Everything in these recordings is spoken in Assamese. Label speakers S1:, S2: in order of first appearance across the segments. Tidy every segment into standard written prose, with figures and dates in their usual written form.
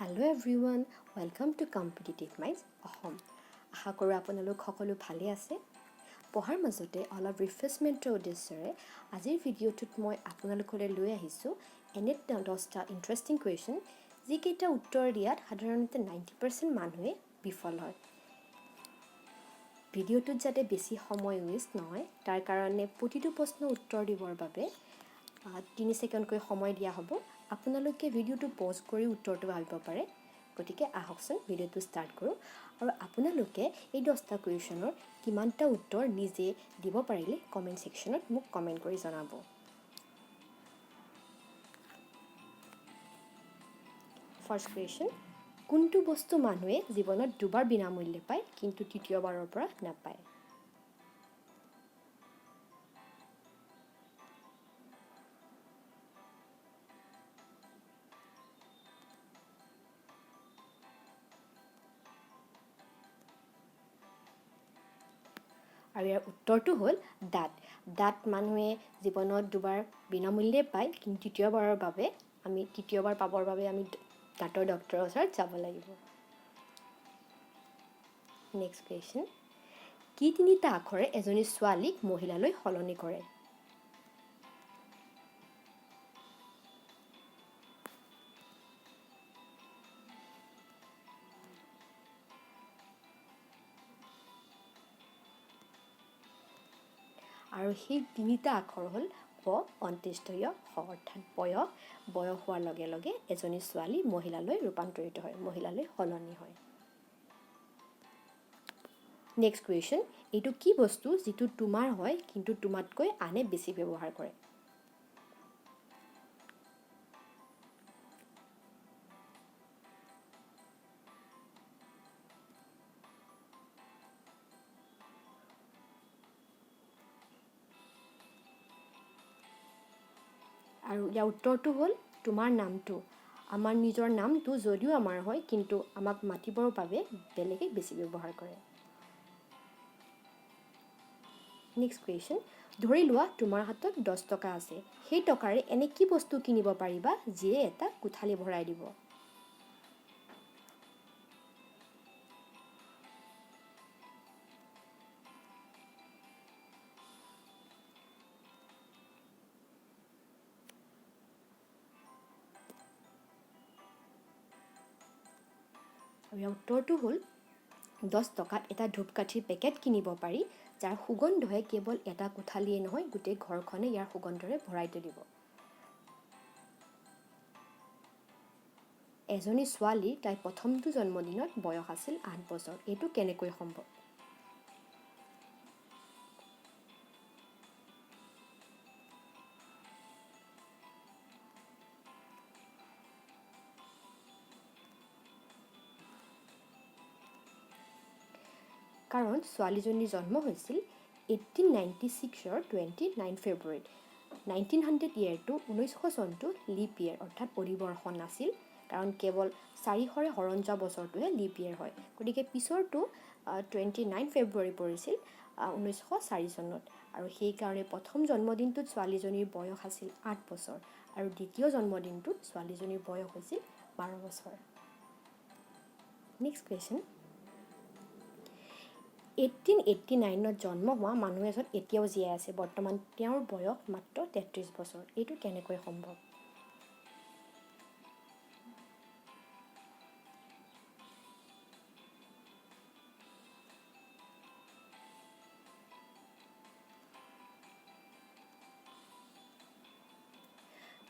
S1: Hello everyone, welcome to Competitive Minds Assam. আশা কৰোঁ আপোনালোক সকলো ভালে আছে। পঢ়াৰ মাজতে অলপ ৰিফ্ৰেছমেণ্টৰ উদ্দেশ্যৰে আজিৰ ভিডিঅ'টোত মই আপোনালোকলৈ লৈ আহিছোঁ এনে 10টা ইণ্টাৰেষ্টিং কুৱেশ্যন যিকেইটা উত্তৰ দিয়াত সাধাৰণতে 90% মানুহে বিফল হয়। ভিডিঅ'টোত যাতে বেছি সময় ৱেষ্ট নহয় তাৰ কাৰণে প্ৰতিটো প্ৰশ্নৰ উত্তৰ দিবৰ বাবে 3 ছেকেণ্ডকৈ সময় দিয়া হ'ব। আপোনালোকে ভিডিঅ'টো পজ কৰি উত্তৰটো ভাবিব পাৰে। গতিকে আহকচোন ভিডিঅ'টো ষ্টাৰ্ট কৰোঁ আৰু আপোনালোকে এই 10টা কুৱেশ্যনৰ কিমানটা উত্তৰ নিজে দিব পাৰিলে কমেণ্ট ছেকশ্যনত মোক কমেণ্ট কৰি জনাব। ফাৰ্ষ্ট কুৱেশ্যন, কোনটো বস্তু মানুহে জীৱনত দুবাৰ বিনামূল্যে পায় কিন্তু তৃতীয়বাৰৰ পৰা নাপায়? আৰু ইয়াৰ উত্তৰটো হ'ল দাঁত। দাঁত মানুহে জীৱনত দুবাৰ বিনামূল্যে পায়, কিন্তু তৃতীয়বাৰ পাবৰ বাবে আমি দাঁতৰ ডক্তৰৰ ওচৰত যাব লাগিব। নেক্সট কুৱেশ্যন, কি তিনিটা আখৰে এজনী ছোৱালীক মহিলালৈ সলনি কৰে? আৰু সেই তিনিটা আখৰ হ'ল ব, অন্ত্যেষ্টয়, স অৰ্থাৎ বয়স। বয়স হোৱাৰ লগে লগে এজনী ছোৱালী মহিলালৈ ৰূপান্তৰিত হয়, মহিলালৈ সলনি হয়। নেক্সট কুৱেশ্যন, এইটো কি বস্তু যিটো তোমাৰ হয় কিন্তু তোমাতকৈ আনে বেছি ব্যৱহাৰ কৰে? আৰু ইয়াৰ উত্তৰটো হ'ল তোমাৰ নামটো। আমাৰ নিজৰ নামটো যদিও আমাৰ হয় কিন্তু আমাক মাতিবৰ বাবে বেলেগে বেছি ব্যৱহাৰ কৰে। নেক্সট কুৱেশ্যন, ধৰি লোৱা তোমাৰ হাতত 10 টকা আছে। সেই টকাৰে এনে কি বস্তু কিনিব পাৰিবা যিয়ে এটা কোঠালি ভৰাই দিব? আৰু ইয়াৰ উত্তৰটো হ'ল 10 টকাত এটা ধূপকাঠিৰ পেকেট কিনিব পাৰি যাৰ সুগন্ধই কেৱল এটা কোঠালিয়ে নহয় গোটেই ঘৰখনে ইয়াৰ সুগন্ধৰে ভৰাই তুলিব। এজনী ছোৱালীৰ তাইৰ প্ৰথমটো জন্মদিনত বয়স আছিল 8 বছৰ। এইটো কেনেকৈ সম্ভৱ? কাৰণ ছোৱালীজনীৰ জন্ম হৈছিল 1896ৰ 29 ফেব্ৰুৱাৰীত। 1900 ইয়েৰটো 1900 চনটো লিপ ইয়েৰ অৰ্থাৎ অধিবৰ্ষ নাছিল, কাৰণ কেৱল 400ৰে হৰণ যোৱা বছৰটোহে লিপ ইয়েৰ হয়। গতিকে পিছৰটো 29 ফেব্ৰুৱাৰী পৰিছিল 1904 চনত। আৰু সেইকাৰণে প্ৰথম জন্মদিনটোত ছোৱালীজনীৰ বয়স আছিল 8 বছৰ আৰু দ্বিতীয় জন্মদিনটোত ছোৱালীজনীৰ বয়স হৈছিল 12 বছৰ। নেক্সট কুৱেশ্যন, 1889ত জন্ম হোৱা মানুহ এজন এতিয়াও জীয়াই আছে। বৰ্তমান তেওঁৰ বয়স মাত্ৰ 33 বছৰ। এইটো কেনেকৈ সম্ভৱ?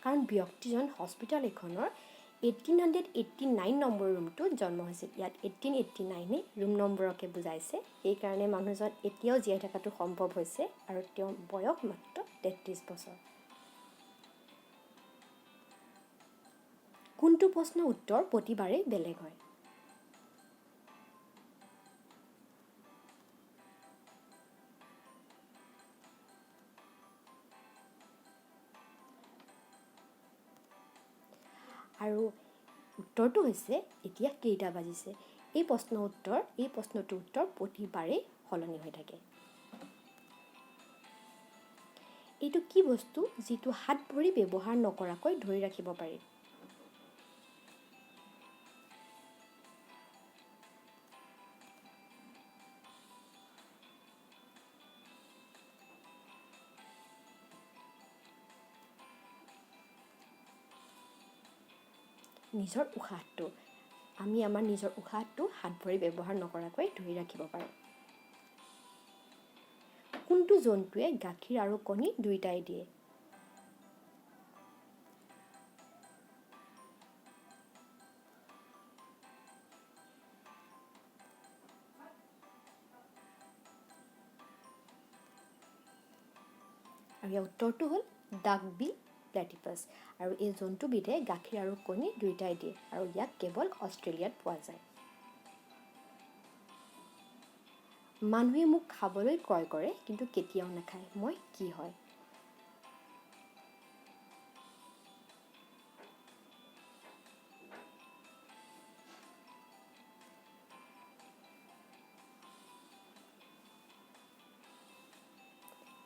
S1: কাৰণ ব্যক্তিজন হস্পিটেল এখনৰ 1889 নম্বৰ ৰুমটোত জন্ম হৈছিল। ইয়াত 1889 ৰুম নম্বৰকে বুজাইছে, সেইকাৰণে মানুহজন এতিয়াও জীয়াই থকাটো সম্ভৱ হৈছে আৰু তেওঁৰ বয়স মাত্ৰ 33 বছৰ। কোনটো প্ৰশ্নৰ উত্তৰ প্ৰতিবাৰেই বেলেগ হয়? আৰু উত্তৰটো হৈছে এতিয়া কেইটা বাজিছে। এই প্ৰশ্নটোৰ উত্তৰ প্ৰতিবাৰেই সলনি হৈ থাকে। এইটো কি বস্তু যিটো হাত ভৰি ব্যৱহাৰ নকৰাকৈ ধৰি ৰাখিব পাৰি? নিজৰ উশাহটো আমি আমাৰ নিজৰ উশাহটো হাত ভৰি ব্যৱহাৰ নকৰাকৈ ধৰি ৰাখিব পাৰোঁ। কোনটো জন্তুৱে গাখীৰ আৰু কণী দুয়োটাই দিয়ে? আৰু ইয়াৰ উত্তৰটো হ'ল ডাকবিল প্লেটিপাছ। আৰু এই জন্তুবিধে গাখীৰ আৰু কণী দুয়োটাই দিয়ে আৰু ইয়াক কেৱল অষ্ট্ৰেলিয়াত পোৱা যায়। মানুহে মোক খাবলৈ ক্ৰয় কৰে কিন্তু কেতিয়াও নাখায়, মই কি হয়?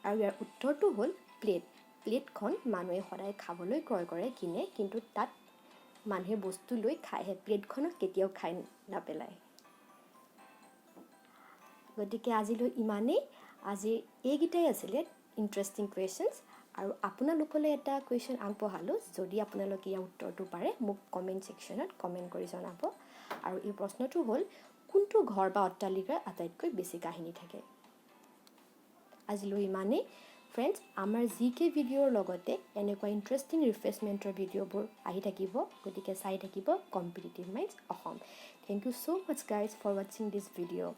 S1: আৰু ইয়াৰ উত্তৰটো হ'ল প্লেট। প্লেটখন মানুহে সদায় খাবলৈ ক্ৰয় কৰে, কিনে, কিন্তু তাত মানুহে বস্তু লৈ খায়হে, প্লেটখনত কেতিয়াও খাই নাপেলায়। গতিকে আজিলৈ ইমানেই। আজি এইকেইটাই আছিলে ইণ্টাৰেষ্টিং কুৱেশ্যনছ। আৰু আপোনালোকলৈ এটা কুৱেশ্যন আগবঢ়ালোঁ, যদি আপোনালোকে ইয়াৰ উত্তৰটো পাৰে মোক কমেণ্ট ছেকশ্যনত কমেণ্ট কৰি জনাব। আৰু এই প্ৰশ্নটো হ'ল, কোনটো ঘৰ বা অট্টালিকাৰ আটাইতকৈ বেছি কাহিনী থাকে? আজিলৈ ইমানেই। ফ্ৰেণ্ডছ, আমাৰ GK ভিডিঅ'ৰ লগতে এনেকুৱা ইণ্টাৰেষ্টিং ৰিফ্ৰেছমেণ্টৰ ভিডিঅ'বোৰ আহি থাকিব, গতিকে চাই থাকিব competitive minds Assam. Thank you so' much guys for ৱাচিং দিছ ভিডিঅ'।